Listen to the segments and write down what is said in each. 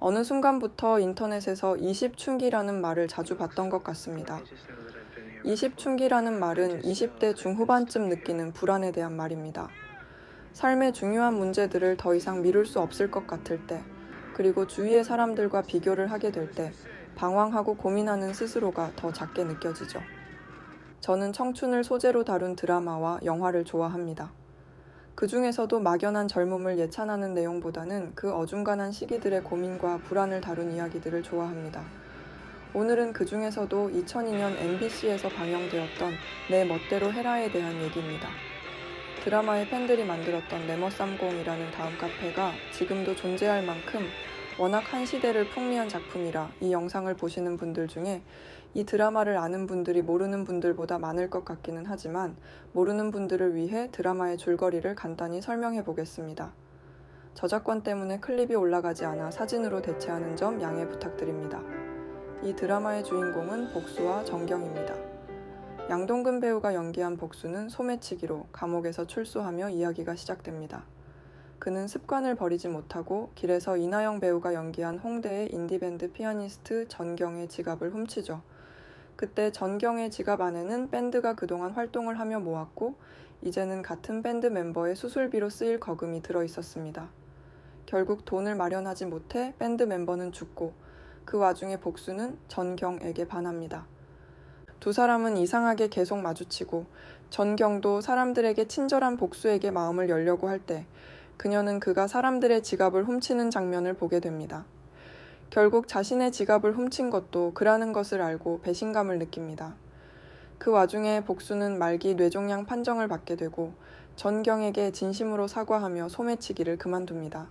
어느 순간부터 인터넷에서 20춘기라는 말을 자주 봤던 것 같습니다. 20춘기라는 말은 20대 중후반쯤 느끼는 불안에 대한 말입니다. 삶의 중요한 문제들을 더 이상 미룰 수 없을 것 같을 때, 그리고 주위의 사람들과 비교를 하게 될 때, 방황하고 고민하는 스스로가 더 작게 느껴지죠. 저는 청춘을 소재로 다룬 드라마와 영화를 좋아합니다. 그 중에서도 막연한 젊음을 예찬하는 내용보다는 그 어중간한 시기들의 고민과 불안을 다룬 이야기들을 좋아합니다. 오늘은 그 중에서도 2002년 MBC에서 방영되었던 내 멋대로 해라에 대한 얘기입니다. 드라마의 팬들이 만들었던 네머30이라는 다음 카페가 지금도 존재할 만큼 워낙 한 시대를 풍미한 작품이라 이 영상을 보시는 분들 중에 이 드라마를 아는 분들이 모르는 분들보다 많을 것 같기는 하지만 모르는 분들을 위해 드라마의 줄거리를 간단히 설명해 보겠습니다. 저작권 때문에 클립이 올라가지 않아 사진으로 대체하는 점 양해 부탁드립니다. 이 드라마의 주인공은 복수와 정경입니다. 양동근 배우가 연기한 복수는 소매치기로 감옥에서 출소하며 이야기가 시작됩니다. 그는 습관을 버리지 못하고 길에서 이나영 배우가 연기한 홍대의 인디밴드 피아니스트 전경의 지갑을 훔치죠. 그때 전경의 지갑 안에는 밴드가 그동안 활동을 하며 모았고 이제는 같은 밴드 멤버의 수술비로 쓰일 거금이 들어있었습니다. 결국 돈을 마련하지 못해 밴드 멤버는 죽고 그 와중에 복수는 전경에게 반합니다. 두 사람은 이상하게 계속 마주치고 전경도 사람들에게 친절한 복수에게 마음을 열려고 할 때 그녀는 그가 사람들의 지갑을 훔치는 장면을 보게 됩니다. 결국 자신의 지갑을 훔친 것도 그라는 것을 알고 배신감을 느낍니다. 그 와중에 복수는 말기 뇌종양 판정을 받게 되고 전경에게 진심으로 사과하며 소매치기를 그만둡니다.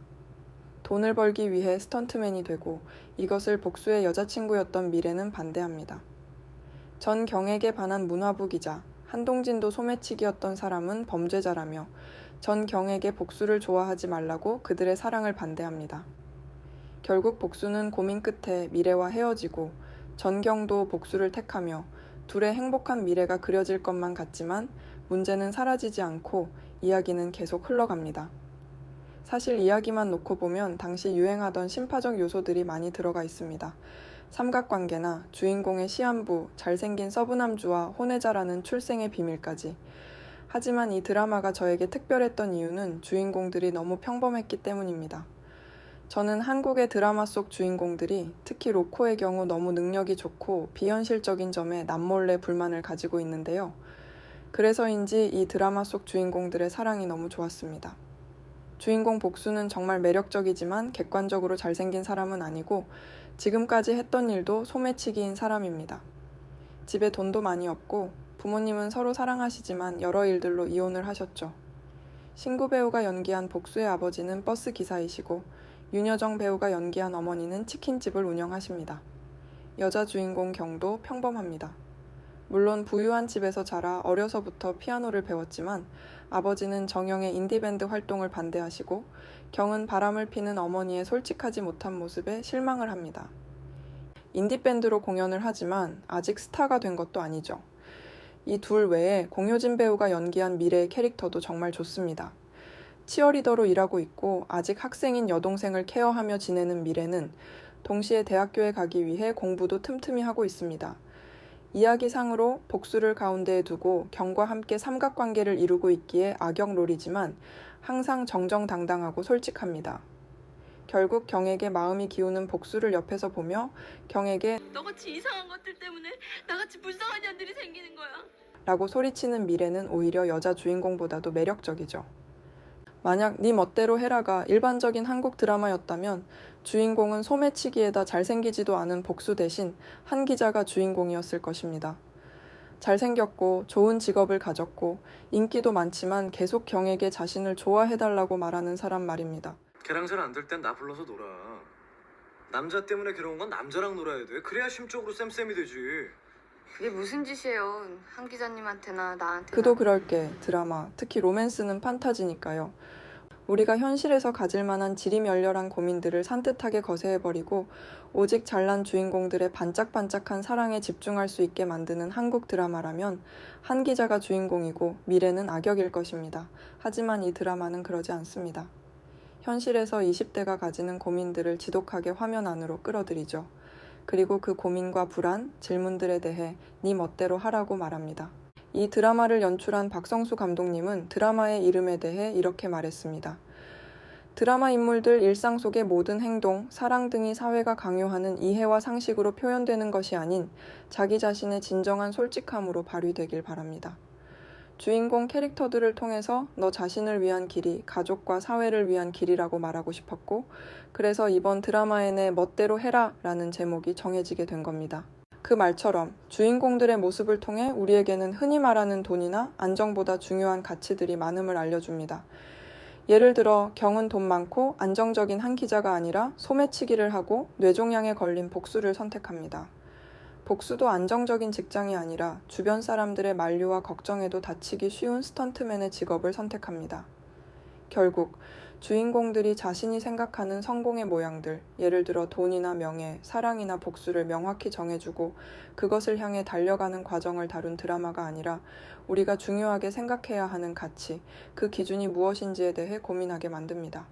돈을 벌기 위해 스턴트맨이 되고 이것을 복수의 여자친구였던 미래는 반대합니다. 전경에게 반한 문화부 기자 한동진도 소매치기였던 사람은 범죄자라며 전경에게 복수를 좋아하지 말라고 그들의 사랑을 반대합니다. 결국 복수는 고민 끝에 미래와 헤어지고 전경도 복수를 택하며 둘의 행복한 미래가 그려질 것만 같지만 문제는 사라지지 않고 이야기는 계속 흘러갑니다. 사실 이야기만 놓고 보면 당시 유행하던 신파적 요소들이 많이 들어가 있습니다. 삼각관계나 주인공의 시한부, 잘생긴 서브남주와 혼외자라는 출생의 비밀까지. 하지만 이 드라마가 저에게 특별했던 이유는 주인공들이 너무 평범했기 때문입니다. 저는 한국의 드라마 속 주인공들이 특히 로코의 경우 너무 능력이 좋고 비현실적인 점에 남몰래 불만을 가지고 있는데요. 그래서인지 이 드라마 속 주인공들의 사랑이 너무 좋았습니다. 주인공 복수는 정말 매력적이지만 객관적으로 잘생긴 사람은 아니고 지금까지 했던 일도 소매치기인 사람입니다. 집에 돈도 많이 없고 부모님은 서로 사랑하시지만 여러 일들로 이혼을 하셨죠. 신구 배우가 연기한 복수의 아버지는 버스 기사이시고 윤여정 배우가 연기한 어머니는 치킨집을 운영하십니다. 여자 주인공 경도 평범합니다. 물론 부유한 집에서 자라 어려서부터 피아노를 배웠지만 아버지는 정영의 인디밴드 활동을 반대하시고 경은 바람을 피는 어머니의 솔직하지 못한 모습에 실망을 합니다. 인디밴드로 공연을 하지만 아직 스타가 된 것도 아니죠. 이 둘 외에 공효진 배우가 연기한 미래의 캐릭터도 정말 좋습니다. 치어리더로 일하고 있고 아직 학생인 여동생을 케어하며 지내는 미래는 동시에 대학교에 가기 위해 공부도 틈틈이 하고 있습니다. 이야기상으로 복수를 가운데에 두고 경과 함께 삼각관계를 이루고 있기에 악역롤이지만 항상 정정당당하고 솔직합니다. 결국 경에게 마음이 기우는 복수를 옆에서 보며 경에게 너같이 이상한 것들 때문에 나같이 불쌍한 년들이 생기는 거야. 라고 소리치는 미래는 오히려 여자 주인공보다도 매력적이죠. 만약 네 멋대로 해라가 일반적인 한국 드라마였다면 주인공은 소매치기에다 잘생기지도 않은 복수 대신 한 기자가 주인공이었을 것입니다. 잘생겼고 좋은 직업을 가졌고 인기도 많지만 계속 경에게 자신을 좋아해달라고 말하는 사람 말입니다. 걔랑 잘 안 될 땐 나 불러서 놀아. 남자 때문에 괴로운 건 남자랑 놀아야 돼. 그래야 심적으로 쌤쌤이 되지. 그게 무슨 짓이에요. 한 기자님한테나 나한테나. 그도 그럴게 드라마, 특히 로맨스는 판타지니까요. 우리가 현실에서 가질 만한 지리멸렬한 고민들을 산뜻하게 거세해버리고 오직 잘난 주인공들의 반짝반짝한 사랑에 집중할 수 있게 만드는 한국 드라마라면 한 기자가 주인공이고 미래는 악역일 것입니다. 하지만 이 드라마는 그러지 않습니다. 현실에서 20대가 가지는 고민들을 지독하게 화면 안으로 끌어들이죠. 그리고 그 고민과 불안, 질문들에 대해 네 멋대로 하라고 말합니다. 이 드라마를 연출한 박성수 감독님은 드라마의 이름에 대해 이렇게 말했습니다. 드라마 인물들 일상 속의 모든 행동, 사랑 등이 사회가 강요하는 이해와 상식으로 표현되는 것이 아닌 자기 자신의 진정한 솔직함으로 발휘되길 바랍니다. 주인공 캐릭터들을 통해서 너 자신을 위한 길이 가족과 사회를 위한 길이라고 말하고 싶었고, 그래서 이번 드라마의 내 멋대로 해라 라는 제목이 정해지게 된 겁니다. 그 말처럼 주인공들의 모습을 통해 우리에게는 흔히 말하는 돈이나 안정보다 중요한 가치들이 많음을 알려줍니다. 예를 들어 경은 돈 많고 안정적인 한 기자가 아니라 소매치기를 하고 뇌종양에 걸린 복수를 선택합니다. 복수도 안정적인 직장이 아니라 주변 사람들의 만류와 걱정에도 다치기 쉬운 스턴트맨의 직업을 선택합니다. 결국 주인공들이 자신이 생각하는 성공의 모양들, 예를 들어 돈이나 명예, 사랑이나 복수를 명확히 정해주고 그것을 향해 달려가는 과정을 다룬 드라마가 아니라 우리가 중요하게 생각해야 하는 가치, 그 기준이 무엇인지에 대해 고민하게 만듭니다.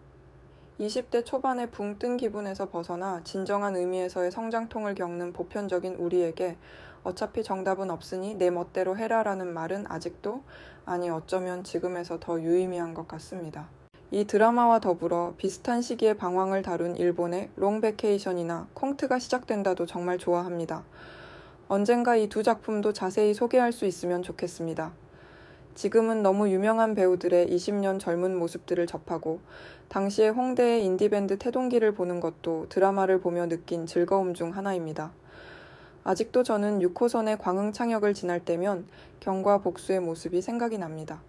20대 초반의 붕 뜬 기분에서 벗어나 진정한 의미에서의 성장통을 겪는 보편적인 우리에게 어차피 정답은 없으니 내 멋대로 해라라는 말은 아직도, 아니 어쩌면 지금에서 더 유의미한 것 같습니다. 이 드라마와 더불어 비슷한 시기에 방황을 다룬 일본의 롱베케이션이나 콩트가 시작된다도 정말 좋아합니다. 언젠가 이 두 작품도 자세히 소개할 수 있으면 좋겠습니다. 지금은 너무 유명한 배우들의 20년 젊은 모습들을 접하고 당시의 홍대의 인디밴드 태동기를 보는 것도 드라마를 보며 느낀 즐거움 중 하나입니다. 아직도 저는 6호선의 광흥창역을 지날 때면 경과 복수의 모습이 생각이 납니다.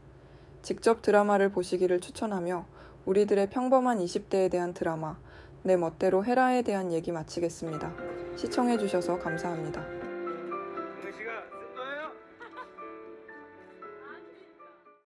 직접 드라마를 보시기를 추천하며 우리들의 평범한 20대에 대한 드라마, 내 멋대로 해라에 대한 얘기 마치겠습니다. 시청해주셔서 감사합니다.